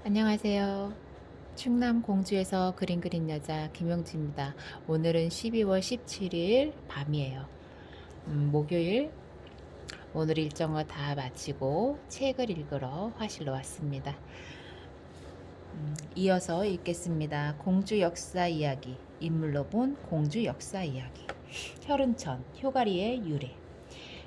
안녕하세요. 충남 공주에서 그림 그린 여자 김용지입니다. 오늘은 12월 17일 밤이에요. 목요일. 오늘 일정을 다 마치고 책을 읽으러 화실로 왔습니다. 이어서 읽겠습니다. 공주 역사 이야기. 인물로 본 공주 역사 이야기. 혈흔천, 효가리의 유래.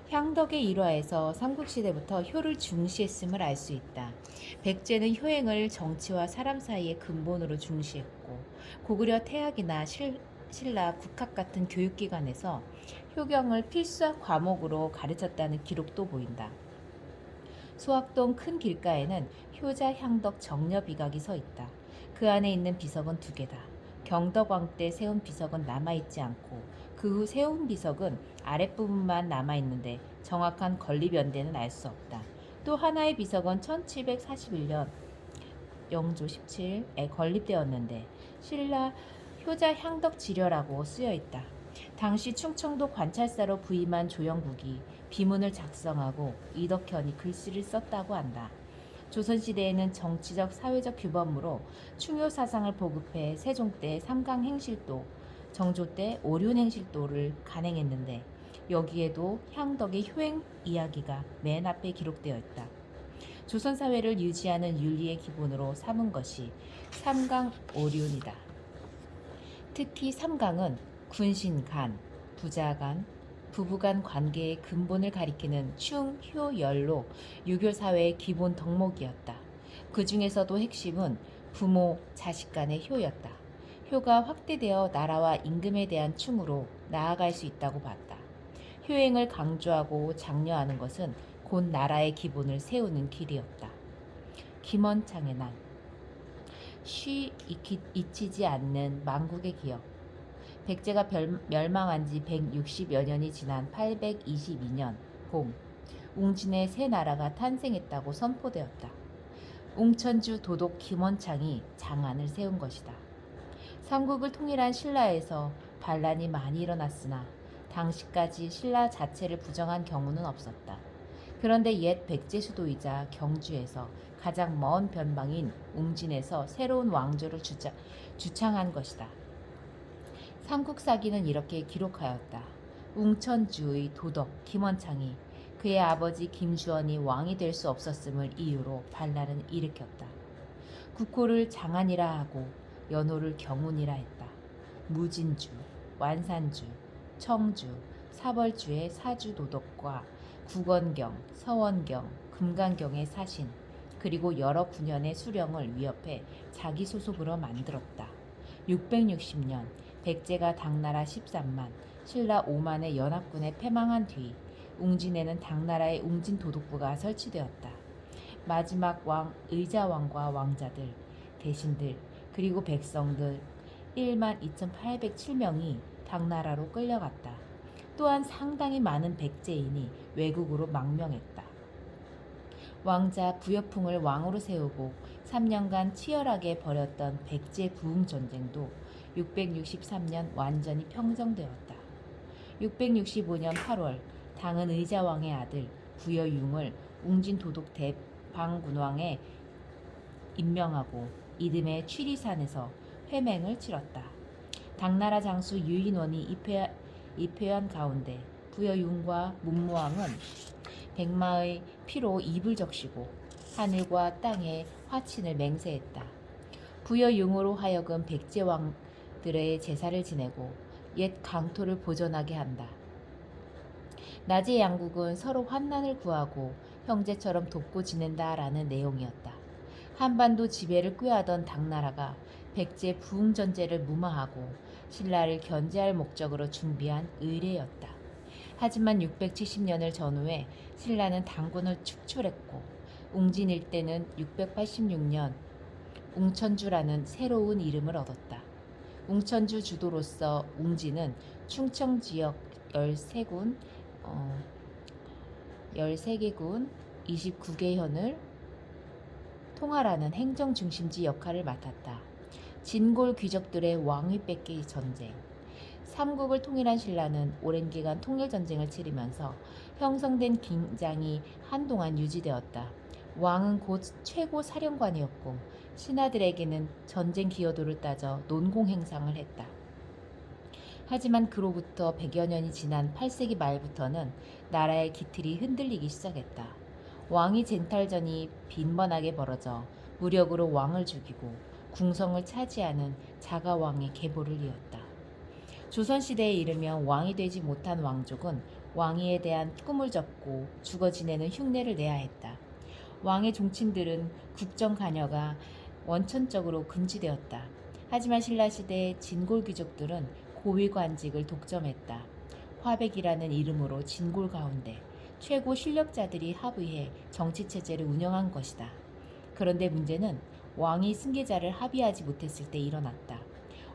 향덕의 일화에서 삼국시대부터 효를 중시했음을 알 수 있다. 백제는 효행을 정치와 사람 사이의 근본으로 중시했고, 고구려 태학이나 신라 국학 같은 교육기관에서 효경을 필수 과목으로 가르쳤다는 기록도 보인다. 소학동 큰 길가에는 효자 향덕 정려 비각이 서 있다. 그 안에 있는 비석은 두 개다. 경덕왕 때 세운 비석은 남아있지 않고 그 후 세운 비석은 아랫부분만 남아있는데 정확한 건립 연대는 알 수 없다. 또 하나의 비석은 1741년 영조 17에 건립되었는데 신라 효자 향덕 지려라고 쓰여 있다. 당시 충청도 관찰사로 부임한 조영국이 비문을 작성하고 이덕현이 글씨를 썼다고 한다. 조선시대에는 정치적 사회적 규범으로 충효 사상을 보급해 세종 때 삼강행실도, 정조 때 오륜행실도를 간행했는데 여기에도 향덕의 효행 이야기가 맨 앞에 기록되어 있다. 조선 사회를 유지하는 윤리의 기본으로 삼은 것이 삼강오륜이다. 특히 삼강은 군신간, 부자간, 부부간 관계의 근본을 가리키는 충, 효, 열로 유교 사회의 기본 덕목이었다. 그 중에서도 핵심은 부모, 자식 간의 효였다. 효가 확대되어 나라와 임금에 대한 충으로 나아갈 수 있다고 봤다. 효행을 강조하고 장려하는 것은 곧 나라의 기본을 세우는 길이었다. 김원창의 난. 잊히지 않는 망국의 기억. 백제가 멸망한 지 160여 년이 지난 822년 봄, 웅진의 새 나라가 탄생했다고 선포되었다. 웅천주 도독 김원창이 장안을 세운 것이다. 삼국을 통일한 신라에서 반란이 많이 일어났으나 당시까지 신라 자체를 부정한 경우는 없었다. 그런데 옛 백제 수도이자 경주에서 가장 먼 변방인 웅진에서 새로운 왕조를 주창한 것이다. 삼국사기는 이렇게 기록하였다. 웅천주의 도덕 김원창이 그의 아버지 김주원이 왕이 될 수 없었음을 이유로 반란을 일으켰다. 국호를 장안이라 하고 연호를 경운이라 했다. 무진주, 완산주, 청주, 사벌주의 사주도덕과 국원경, 서원경, 금강경의 사신, 그리고 여러 분연의 수령을 위협해 자기 소속으로 만들었다. 660년 백제가 당나라 13만, 신라 5만의 연합군에 패망한 뒤 웅진에는 당나라의 웅진도독부가 설치되었다. 마지막 왕 의자왕과 왕자들, 대신들, 그리고 백성들 1만 2,807명이 당나라로 끌려갔다. 또한 상당히 많은 백제인이 외국으로 망명했다. 왕자 부여풍을 왕으로 세우고 3년간 치열하게 벌였던 백제 부흥 전쟁도 663년 완전히 평정되었다. 665년 8월 당은 의자왕의 아들 부여융을 웅진 도독 대방군왕에 임명하고 이듬해 취리산에서 회맹을 치렀다. 당나라 장수 유인원이 입회한 가운데 부여융과 문무왕은 백마의 피로 입을 적시고 하늘과 땅에 화친을 맹세했다. 부여융으로 하여금 백제왕들의 제사를 지내고 옛 강토를 보존하게 한다. 낮의 양국은 서로 환난을 구하고 형제처럼 돕고 지낸다라는 내용이었다. 한반도 지배를 꾀하던 당나라가 백제 부흥전제를 무마하고 신라를 견제할 목적으로 준비한 의례였다. 하지만 670년을 전후해 신라는 당군을 축출했고 웅진 일대는 686년 웅천주라는 새로운 이름을 얻었다. 웅천주 주도로서 웅진은 충청 지역 13군 13개군 29개 현을 통할하는 행정 중심지 역할을 맡았다. 진골 귀족들의 왕위 뺏기 전쟁. 삼국을 통일한 신라는 오랜 기간 통일 전쟁을 치르면서 형성된 긴장이 한동안 유지되었다. 왕은 곧 최고 사령관이었고 신하들에게는 전쟁 기여도를 따져 논공 행상을 했다. 하지만 그로부터 100여 년이 지난 8세기 말부터는 나라의 기틀이 흔들리기 시작했다. 왕위 쟁탈전이 빈번하게 벌어져 무력으로 왕을 죽이고 궁성을 차지하는 자가왕의 계보를 이었다. 조선시대에 이르면 왕이 되지 못한 왕족은 왕위에 대한 꿈을 접고 죽어 지내는 흉내를 내야 했다. 왕의 종친들은 국정 관여가 원천적으로 금지되었다. 하지만 신라시대 진골 귀족들은 고위 관직을 독점했다. 화백이라는 이름으로 진골 가운데 최고 실력자들이 합의해 정치체제를 운영한 것이다. 그런데 문제는 왕이 승계자를 합의하지 못했을 때 일어났다.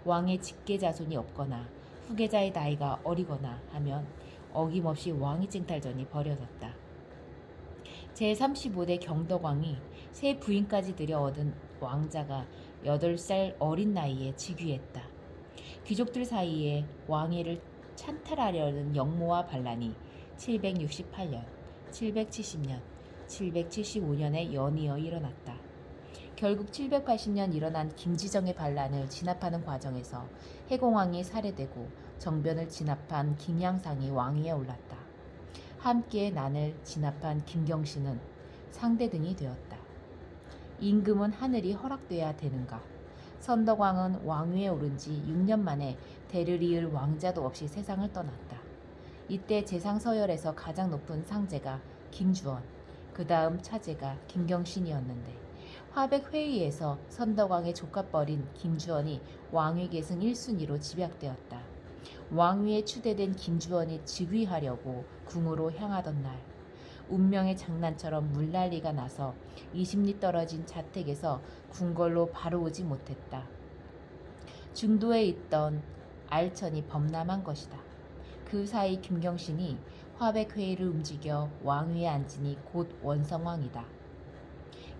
왕의 직계 자손이 없거나 후계자의 나이가 어리거나 하면 어김없이 왕위 쟁탈전이 벌어졌다. 제35대 경덕왕이 세 부인까지 들여 얻은 왕자가 8살 어린 나이에 즉위했다. 귀족들 사이에 왕위를 찬탈하려는 역모와 반란이 768년, 770년, 775년에 연이어 일어났다. 결국 780년 일어난 김지정의 반란을 진압하는 과정에서 해공왕이 살해되고 정변을 진압한 김양상이 왕위에 올랐다. 함께 난을 진압한 김경신은 상대등이 되었다. 임금은 하늘이 허락돼야 되는가? 선덕왕은 왕위에 오른 지 6년 만에 대를 이을 왕자도 없이 세상을 떠났다. 이때 재상 서열에서 가장 높은 상제가 김주원, 그 다음 차제가 김경신이었는데 화백 회의에서 선덕왕의 조카뻘인 김주원이 왕위 계승 1순위로 집약되었다. 왕위에 추대된 김주원이 즉위하려고 궁으로 향하던 날 운명의 장난처럼 물난리가 나서 20리 떨어진 자택에서 궁궐로 바로 오지 못했다. 중도에 있던 알천이 범람한 것이다. 그 사이 김경신이 화백회의를 움직여 왕위에 앉으니 곧 원성왕이다.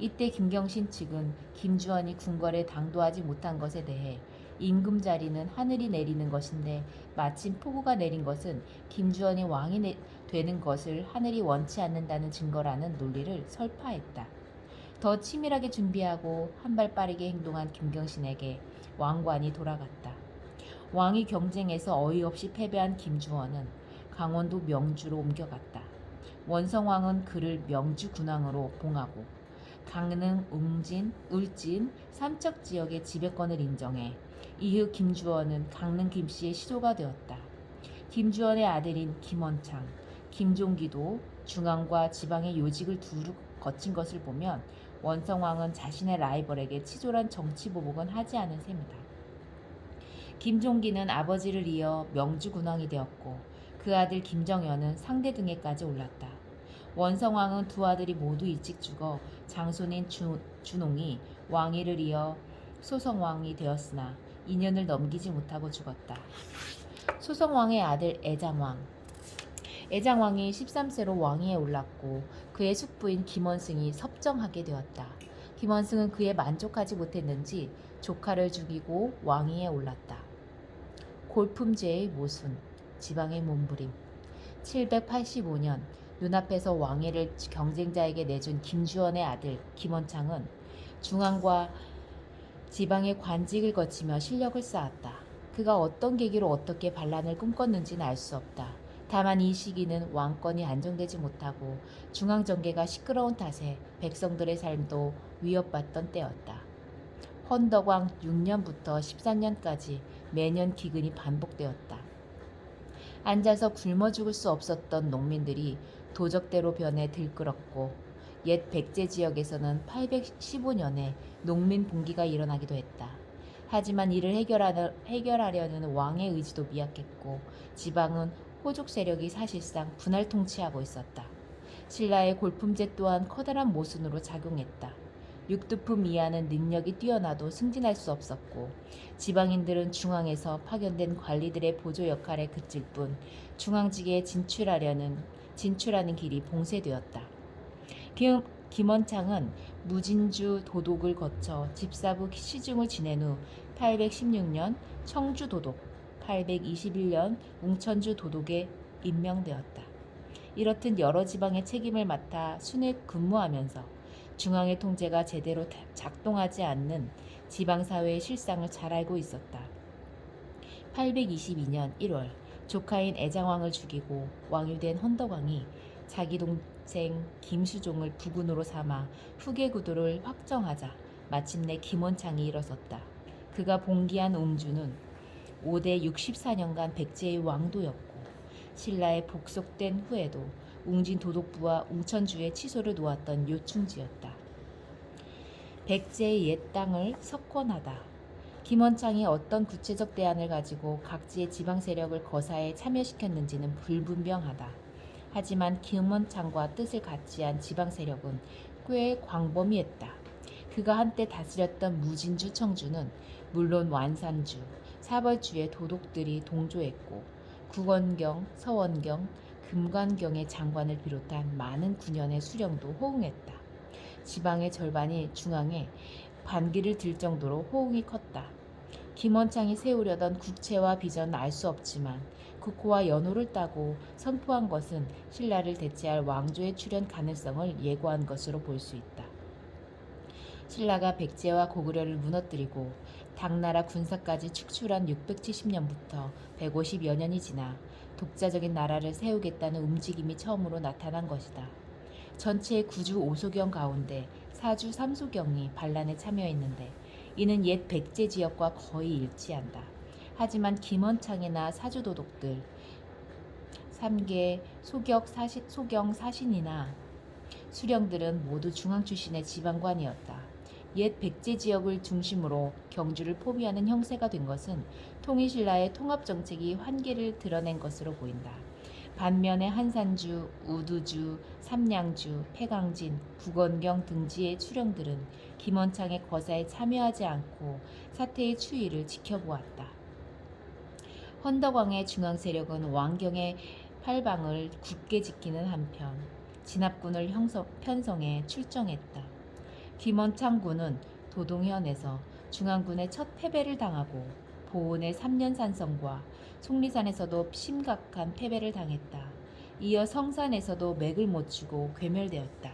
이때 김경신 측은 김주원이 궁궐에 당도하지 못한 것에 대해 임금 자리는 하늘이 내리는 것인데 마침 폭우가 내린 것은 김주원이 왕이 되는 것을 하늘이 원치 않는다는 증거라는 논리를 설파했다. 더 치밀하게 준비하고 한 발 빠르게 행동한 김경신에게 왕관이 돌아갔다. 왕위 경쟁에서 어이없이 패배한 김주원은 강원도 명주로 옮겨갔다. 원성왕은 그를 명주 군왕으로 봉하고 강릉, 웅진, 울진, 삼척 지역의 지배권을 인정해 이후 김주원은 강릉 김씨의 시조가 되었다. 김주원의 아들인 김원창, 김종기도 중앙과 지방의 요직을 두루 거친 것을 보면 원성왕은 자신의 라이벌에게 치졸한 정치 보복은 하지 않은 셈이다. 김종기는 아버지를 이어 명주 군왕이 되었고 그 아들 김정연은 상대등에까지 올랐다. 원성왕은 두 아들이 모두 일찍 죽어 장손인 준홍이 왕위를 이어 소성왕이 되었으나 2년을 넘기지 못하고 죽었다. 소성왕의 아들 애장왕이 13세로 왕위에 올랐고 그의 숙부인 김원승이 섭정하게 되었다. 김원승은 그에 만족하지 못했는지 조카를 죽이고 왕위에 올랐다. 골품제의 모순, 지방의 몸부림. 785년 눈앞에서 왕위를 경쟁자에게 내준 김주원의 아들 김원창은 중앙과 지방의 관직을 거치며 실력을 쌓았다. 그가 어떤 계기로 어떻게 반란을 꿈꿨는지는 알 수 없다. 다만 이 시기는 왕권이 안정되지 못하고 중앙정계가 시끄러운 탓에 백성들의 삶도 위협받던 때였다. 헌덕왕 6년부터 13년까지 매년 기근이 반복되었다. 앉아서 굶어 죽을 수 없었던 농민들이 도적대로 변해 들끓었고 옛 백제 지역에서는 815년에 농민 봉기가 일어나기도 했다. 하지만 이를 해결하려는 왕의 의지도 미약했고 지방은 호족 세력이 사실상 분할 통치하고 있었다. 신라의 골품제 또한 커다란 모순으로 작용했다. 육두품 이하는 능력이 뛰어나도 승진할 수 없었고 지방인들은 중앙에서 파견된 관리들의 보조 역할에 그칠 뿐 중앙직에 진출하는 길이 봉쇄되었다. 김원창은 무진주 도독을 거쳐 집사부 시중을 지낸 후 816년 청주 도독, 821년 웅천주 도독에 임명되었다. 이렇듯 여러 지방의 책임을 맡아 순회 근무하면서 중앙의 통제가 제대로 작동하지 않는 지방사회의 실상을 잘 알고 있었다. 822년 1월 조카인 애장왕을 죽이고 왕유된 헌덕왕이 자기 동생 김수종을 부군으로 삼아 후계 구도를 확정하자 마침내 김원창이 일어섰다. 그가 봉기한 웅주는 5대 64년간 백제의 왕도였고 신라에 복속된 후에도 웅진 도독부와 웅천주의 치소를 놓았던 요충지였다. 백제의 옛 땅을 석권하다. 김원창이 어떤 구체적 대안을 가지고 각지의 지방 세력을 거사에 참여시켰는지는 불분명하다. 하지만 김원창과 뜻을 같이한 지방 세력은 꽤 광범위했다. 그가 한때 다스렸던 무진주 청주는 물론 완산주, 사벌주의 도독들이 동조했고 국원경, 서원경, 금관경의 장관을 비롯한 많은 군현의 수령도 호응했다. 지방의 절반이 중앙에 반기를 들 정도로 호응이 컸다. 김원창이 세우려던 국채와 비전은 알 수 없지만 국호와 연호를 따고 선포한 것은 신라를 대체할 왕조의 출현 가능성을 예고한 것으로 볼 수 있다. 신라가 백제와 고구려를 무너뜨리고 당나라 군사까지 축출한 670년부터 150여 년이 지나 독자적인 나라를 세우겠다는 움직임이 처음으로 나타난 것이다. 전체 구주 5소경 가운데 사주 3소경이 반란에 참여했는데 이는 옛 백제 지역과 거의 일치한다. 하지만 김원창이나 사주도독들, 3개 소경 사신이나 수령들은 모두 중앙 출신의 지방관이었다. 옛 백제 지역을 중심으로 경주를 포위하는 형세가 된 것은 통일신라의 통합정책이 한계를 드러낸 것으로 보인다. 반면에 한산주, 우두주, 삼량주, 패강진, 국원경 등지의 수령들은 김원창의 거사에 참여하지 않고 사태의 추이를 지켜보았다. 헌덕왕의 중앙세력은 왕경의 팔방을 굳게 지키는 한편 진압군을 편성해 출정했다. 김원창 군은 도동현에서 중앙군의 첫 패배를 당하고 보은의 3년 산성과 속리산에서도 심각한 패배를 당했다. 이어 성산에서도 맥을 못 추고 괴멸되었다.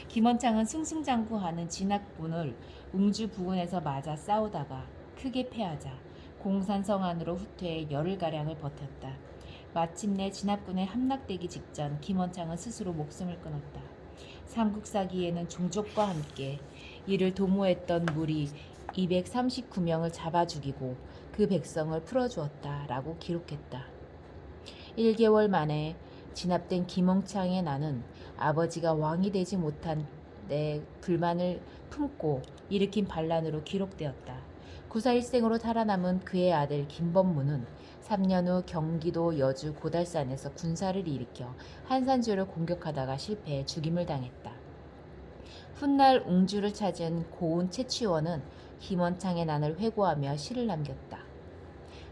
김원창은 승승장구하는 진압군을 웅주 부근에서 맞아 싸우다가 크게 패하자 공산성 안으로 후퇴해 열흘가량을 버텼다. 마침내 진압군에 함락되기 직전 김원창은 스스로 목숨을 끊었다. 삼국사기에는 종족과 함께 이를 도모했던 무리 239명을 잡아 죽이고 그 백성을 풀어주었다 라고 기록했다. 1개월 만에 진압된 김원창의 나는 아버지가 왕이 되지 못한 내 불만을 품고 일으킨 반란으로 기록되었다. 구사일생으로 살아남은 그의 아들 김범무는 3년 후 경기도 여주 고달산에서 군사를 일으켜 한산주를 공격하다가 실패해 죽임을 당했다. 훗날 웅주를 찾은 고운 채취원은 김원창의 난을 회고하며 시를 남겼다.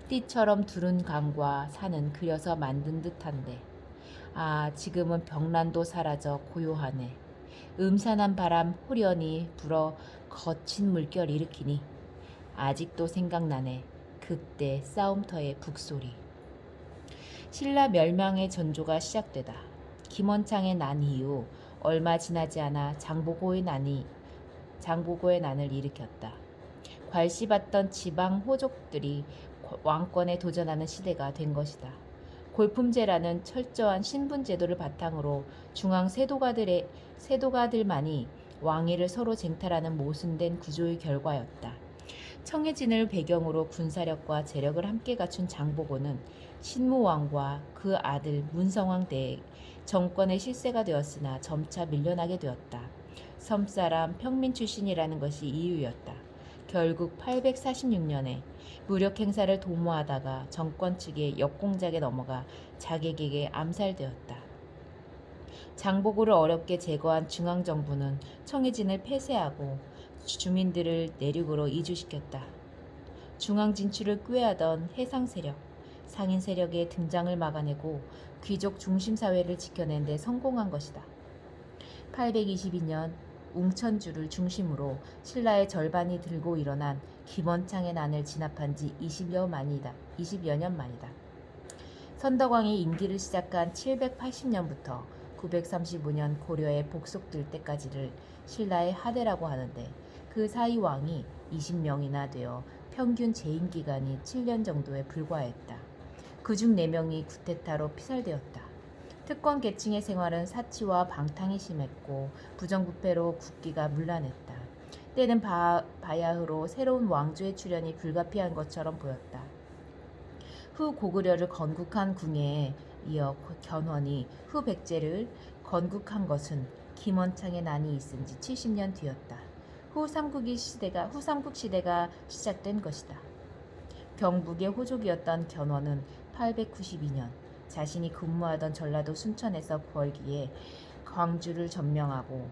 띠처럼 두른 강과 산은 그려서 만든 듯한데 아 지금은 벽난도 사라져 고요하네. 음산한 바람 호련히 불어 거친 물결 일으키니 아직도 생각나네. 그때 싸움터의 북소리. 신라 멸망의 전조가 시작되다. 김원창의 난 이후 얼마 지나지 않아 장보고의 난을 일으켰다. 괄시받던 지방 호족들이 왕권에 도전하는 시대가 된 것이다. 골품제라는 철저한 신분 제도를 바탕으로 중앙 세도가들만이 왕위를 서로 쟁탈하는 모순된 구조의 결과였다. 청해진을 배경으로 군사력과 재력을 함께 갖춘 장보고는 신무왕과 그 아들 문성왕 대에 정권의 실세가 되었으나 점차 밀려나게 되었다. 섬사람 평민 출신이라는 것이 이유였다. 결국 846년에 무력 행사를 도모하다가 정권 측의 역공작에 넘어가 자객에게 암살되었다. 장보고를 어렵게 제거한 중앙정부는 청해진을 폐쇄하고 주민들을 내륙으로 이주시켰다. 중앙 진출을 꾀하던 해상 세력, 상인 세력의 등장을 막아내고 귀족 중심 사회를 지켜낸 데 성공한 것이다. 822년 웅천주를 중심으로 신라의 절반이 들고 일어난 김원창의 난을 진압한 지 20여 년 만이다. 선덕왕이 임기를 시작한 780년부터 935년 고려에 복속될 때까지를 신라의 하대라고 하는데 그 사이 왕이 20명이나 되어 평균 재임 기간이 7년 정도에 불과했다. 그중 4명이 구테타로 피살되었다. 특권 계층의 생활은 사치와 방탕이 심했고 부정부패로 국기가 문란했다. 때는 바야흐로 새로운 왕조의 출현이 불가피한 것처럼 보였다. 후 고구려를 건국한 궁예에 이어 견훤이 후 백제를 건국한 것은 김원창의 난이 있은 지 70년 뒤였다. 후 삼국 시대가 시작된 것이다. 경북의 호족이었던 견훤은 892년 자신이 근무하던 전라도 순천에서 구월기에 광주를 점령하고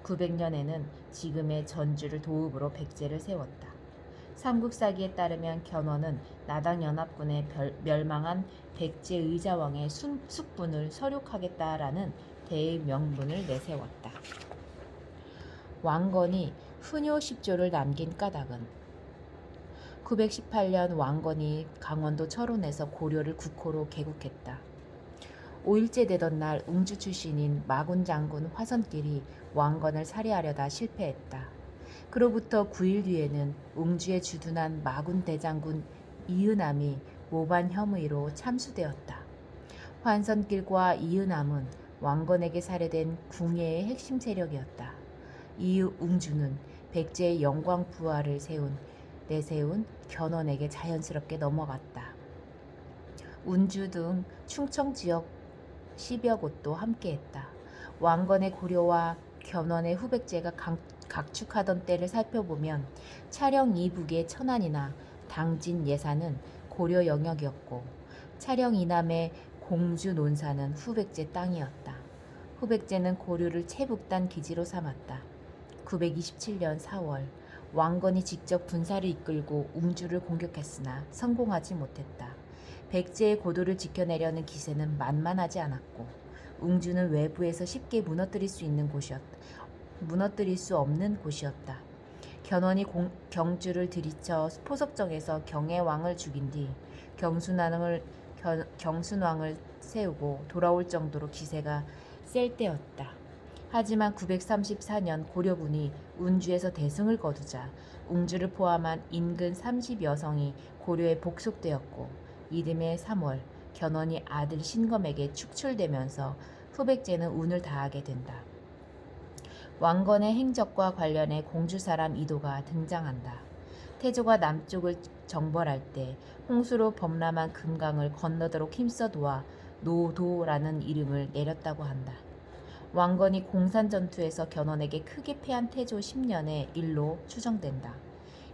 900년에는 지금의 전주를 도읍으로 백제를 세웠다. 삼국사기에 따르면 견훤은 나당연합군에 멸망한 백제 의자왕의 숙분을 서륙하겠다라는 대명분을 내세웠다. 왕건이 훈요 10조를 남긴 까닭은 918년 왕건이 강원도 철원에서 고려를 국호로 개국했다. 5일째 되던 날 웅주 출신인 마군 장군 화선길이 왕건을 살해하려다 실패했다. 그로부터 9일 뒤에는 웅주에 주둔한 마군 대장군 이은암이 모반 혐의로 참수되었다. 화선길과 이은암은 왕건에게 살해된 궁예의 핵심 세력이었다. 이후 웅주는 백제의 영광 부활을 내세운 견훤에게 자연스럽게 넘어갔다. 운주 등 충청 지역 10여 곳도 함께했다. 왕건의 고려와 견훤의 후백제가 각축하던 때를 살펴보면 차령 이북의 천안이나 당진 예산은 고려 영역이었고 차령 이남의 공주 논산은 후백제 땅이었다. 후백제는 고려를 채북단 기지로 삼았다. 927년 4월 왕건이 직접 군사를 이끌고 웅주를 공격했으나 성공하지 못했다. 백제의 고도를 지켜내려는 기세는 만만하지 않았고 웅주는 외부에서 쉽게 무너뜨릴 수 없는 곳이었다. 견훤이 경주를 들이쳐 포석정에서 경혜왕을 죽인 뒤 경순왕을 세우고 돌아올 정도로 기세가 셀 때였다. 하지만 934년 고려군이 운주에서 대승을 거두자 웅주를 포함한 인근 30여 성이 고려에 복속되었고 이듬해 3월 견훤이 아들 신검에게 축출되면서 후백제는 운을 다하게 된다. 왕건의 행적과 관련해 공주사람 이도가 등장한다. 태조가 남쪽을 정벌할 때 홍수로 범람한 금강을 건너도록 힘써 도와 노도라는 이름을 내렸다고 한다. 왕건이 공산전투에서 견훤에게 크게 패한 태조 10년의 일로 추정된다.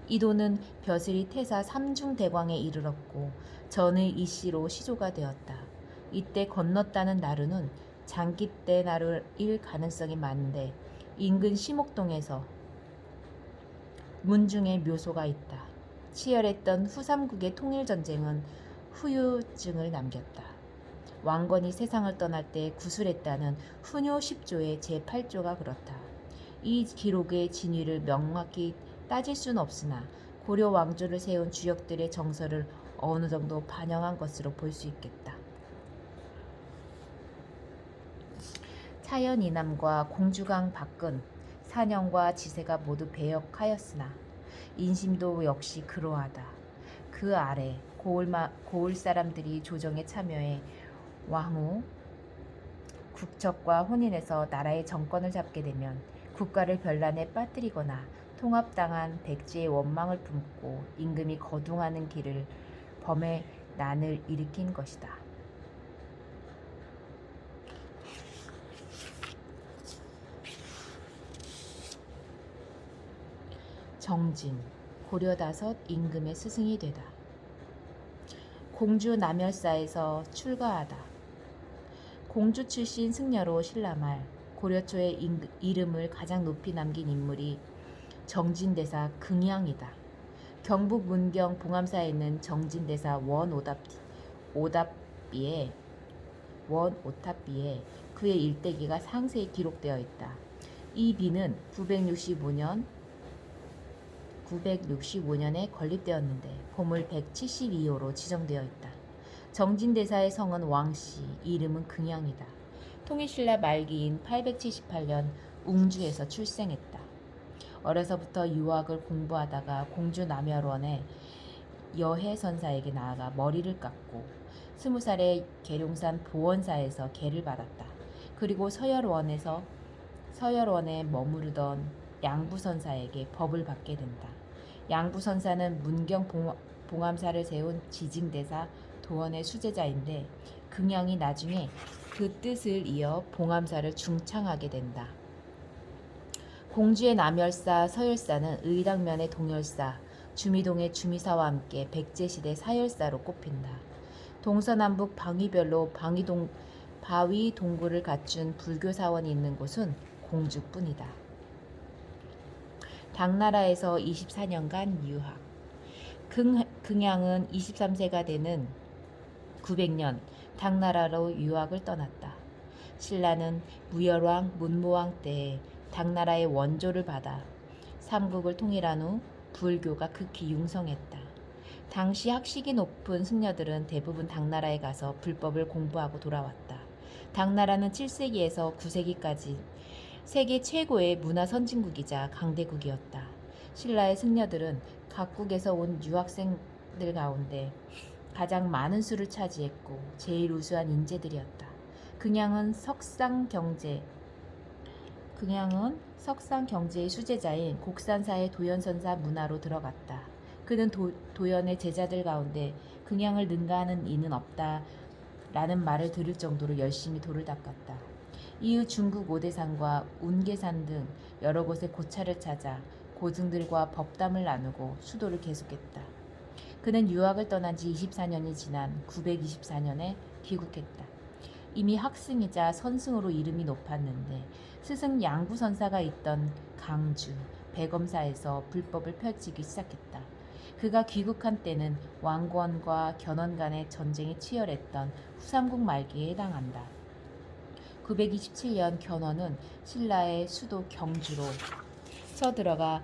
이도는 벼슬이 태사 3중대광에 이르렀고 전의 이씨로 시조가 되었다. 이때 건넜다는 나루는 장기 때 나루일 가능성이 많은데 인근 심옥동에서 문중의 묘소가 있다. 치열했던 후삼국의 통일전쟁은 후유증을 남겼다. 왕건이 세상을 떠날 때 구술했다는 훈요 10조의 제8조가 그렇다. 이 기록의 진위를 명확히 따질 수는 없으나 고려 왕조를 세운 주역들의 정서를 어느 정도 반영한 것으로 볼 수 있겠다. 차연 이남과 공주강 밖은 사냥과 지세가 모두 배역하였으나 인심도 역시 그러하다. 그 아래 고을 사람들이 조정에 참여해 왕후 국척과 혼인해서 나라의 정권을 잡게 되면 국가를 변란에 빠뜨리거나 통합당한 백제의 원망을 품고 임금이 거둥하는 길을 범의 난을 일으킨 것이다. 정진, 고려 다섯 임금의 스승이 되다. 공주 남열사에서 출가하다. 공주 출신 승려로 신라말 고려 초의 이름을 가장 높이 남긴 인물이 정진대사 긍양이다. 경북 문경 봉암사에 있는 정진대사 원오탑비에 그의 일대기가 상세히 기록되어 있다. 이 비는 965년에 건립되었는데 보물 172호로 지정되어 있다. 정진대사의 성은 왕씨, 이름은 긍양이다. 통일신라 말기인 878년 웅주에서 출생했다. 어려서부터 유학을 공부하다가 공주 남열원의 여해선사에게 나아가 머리를 깎고 20살에 계룡산 보원사에서 계를 받았다. 그리고 서열원에 머무르던 양부선사에게 법을 받게 된다. 양부선사는 문경 봉암사를 세운 지징대사 도원의 수제자인데 긍양이 나중에 그 뜻을 이어 봉암사를 중창하게 된다. 공주의 남열사 서열사는 의당면의 동열사, 주미동의 주미사와 함께 백제시대 사열사로 꼽힌다. 동서남북 방위별로 바위 동굴을 갖춘 불교 사원이 있는 곳은 공주뿐이다. 당나라에서 24년간 유학. 긍양은 23세가 되는 900년 당나라로 유학을 떠났다. 신라는 무열왕, 문무왕 때에 당나라의 원조를 받아 삼국을 통일한 후 불교가 극히 융성했다. 당시 학식이 높은 승려들은 대부분 당나라에 가서 불법을 공부하고 돌아왔다. 당나라는 7세기에서 9세기까지 세계 최고의 문화 선진국이자 강대국이었다. 신라의 승려들은 각국에서 온 유학생들 가운데 가장 많은 수를 차지했고 제일 우수한 인재들이었다. 긍양은 석상 경제의 수제자인 곡산사의 도연선사 문화로 들어갔다. 그는 도연의 제자들 가운데 긍양을 능가하는 이는 없다라는 말을 들을 정도로 열심히 돌을 닦았다. 이후 중국 오대산과 운계산 등 여러 곳에 고차를 찾아 고증들과 법담을 나누고 수도를 계속했다. 그는 유학을 떠난 지 24년이 지난 924년에 귀국했다. 이미 학승이자 선승으로 이름이 높았는데 스승 양부선사가 있던 강주, 백엄사에서 불법을 펼치기 시작했다. 그가 귀국한 때는 왕권과 견원 간의 전쟁이 치열했던 후삼국 말기에 해당한다. 927년 견원은 신라의 수도 경주로 서들어가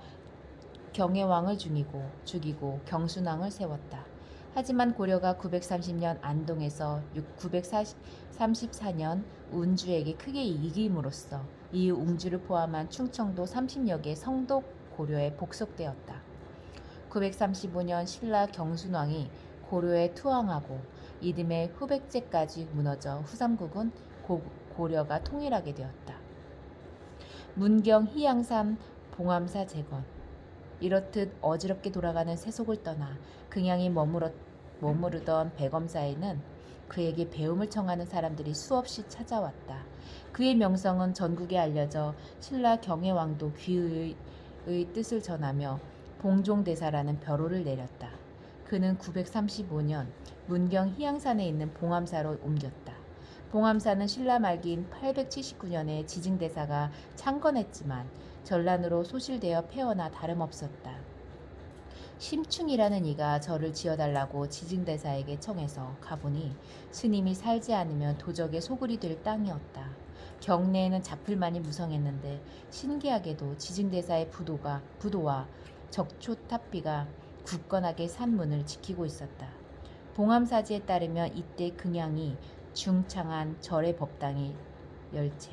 경혜왕을 죽이고 경순왕을 세웠다. 하지만 고려가 930년 안동에서 934년 운주에게 크게 이김으로써 이후 웅주를 포함한 충청도 30여 개 성도 고려에 복속되었다. 935년 신라 경순왕이 고려에 투항하고 이듬해 후백제까지 무너져 후삼국은 고려가 통일하게 되었다. 문경 희양산 봉암사 재건. 이렇듯 어지럽게 돌아가는 세속을 떠나 긍양이 머무르던 백엄사에는 그에게 배움을 청하는 사람들이 수없이 찾아왔다. 그의 명성은 전국에 알려져 신라 경혜왕도 귀의의 뜻을 전하며 봉종대사라는 벼로를 내렸다. 그는 935년 문경 희양산에 있는 봉암사로 옮겼다. 봉암사는 신라 말기인 879년에 지증대사가 창건했지만 전란으로 소실되어 폐허나 다름없었다. 심충이라는 이가 절을 지어달라고 지증대사에게 청해서 가보니 스님이 살지 않으면 도적의 소굴이 될 땅이었다. 경내에는 잡풀만이 무성했는데 신기하게도 지증대사의 부도와 적초탑비가 굳건하게 산문을 지키고 있었다. 봉암사지에 따르면 이때 긍양이 중창한 절의 법당이 10채,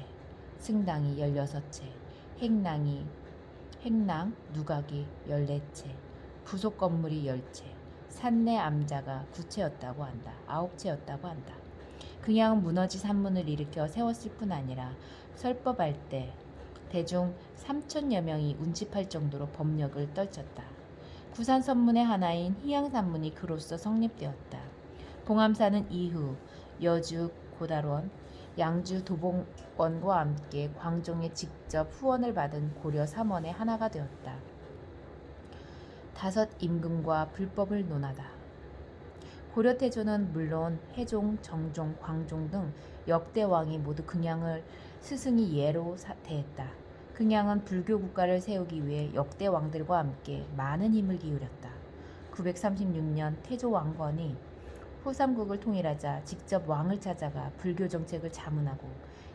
승당이 16채, 행랑, 누각이 14채, 부속 건물이 10채, 산내 암자가 9채였다고 한다. 긍양은 무너지 산문을 일으켜 세웠을 뿐 아니라 설법할 때 대중 3천여 명이 운집할 정도로 법력을 떨쳤다. 구산 선문의 하나인 희양산문이 그로써 성립되었다. 봉암사는 이후 여주 고달원, 양주 도봉원과 함께 광종의 직접 후원을 받은 고려 3원의 하나가 되었다. 다섯 임금과 불법을 논하다. 고려 태조는 물론 해종, 정종, 광종 등 역대 왕이 모두 긍양을 스승이 예로 대했다. 긍양은 불교 국가를 세우기 위해 역대 왕들과 함께 많은 힘을 기울였다. 936년 태조 왕건이 후삼국을 통일하자 직접 왕을 찾아가 불교 정책을 자문하고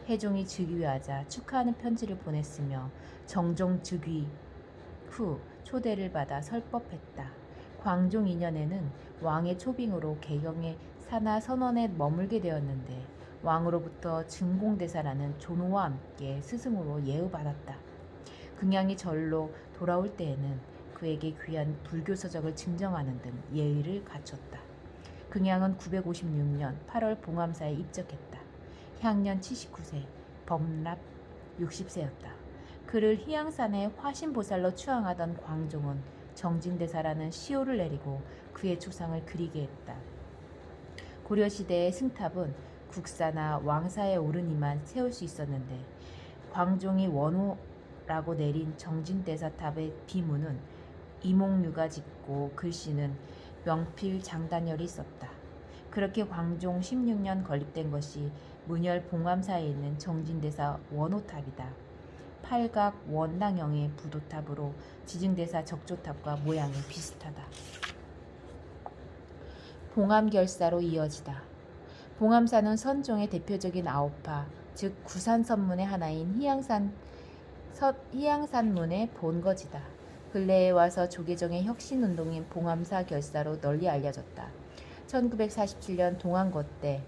해종이 즉위하자 축하하는 편지를 보냈으며 정종 즉위 후 초대를 받아 설법했다. 광종 2년에는 왕의 초빙으로 개경의 사나 선원에 머물게 되었는데 왕으로부터 증공대사라는 존호와 함께 스승으로 예우받았다. 긍양이 절로 돌아올 때에는 그에게 귀한 불교 서적을 증정하는 등 예의를 갖췄다. 긍양은 956년 8월 봉암사에 입적했다. 향년 79세, 범납 60세였다. 그를 희양산의 화신보살로 추앙하던 광종은 정진대사라는 시호를 내리고 그의 초상을 그리게 했다. 고려시대의 승탑은 국사나 왕사에 오르니만 세울 수 있었는데 광종이 원호라고 내린 정진대사탑의 비문은 이몽류가 짓고 글씨는 명필 장단열이 썼다. 그렇게 광종 16년 건립된 것이 문열 봉암사에 있는 정진대사 원호탑이다. 팔각 원당형의 부도탑으로 지증대사 적조탑과 모양이 비슷하다. 봉암결사로 이어지다. 봉암사는 선종의 대표적인 아오파, 즉 구산선문의 하나인 희양산문의 본거지다. 근래에 와서 조계종의 혁신운동인 봉암사 결사로 널리 알려졌다. 1947년 동안고 때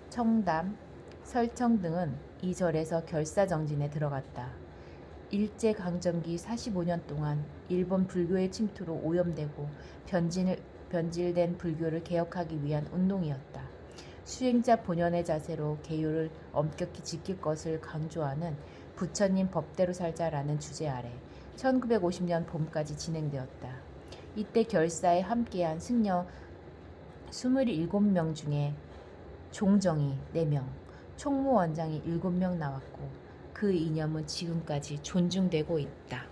청담, 설청 등은 이 절에서 결사정진에 들어갔다. 일제강점기 45년 동안 일본 불교의 침투로 오염되고 변질된 불교를 개혁하기 위한 운동이었다. 수행자 본연의 자세로 개요를 엄격히 지킬 것을 강조하는 부처님 법대로 살자라는 주제 아래 1950년 봄까지 진행되었다. 이때 결사에 함께한 승려 27명 중에 종정이 4명, 총무원장이 7명 나왔고 그 이념은 지금까지 존중되고 있다.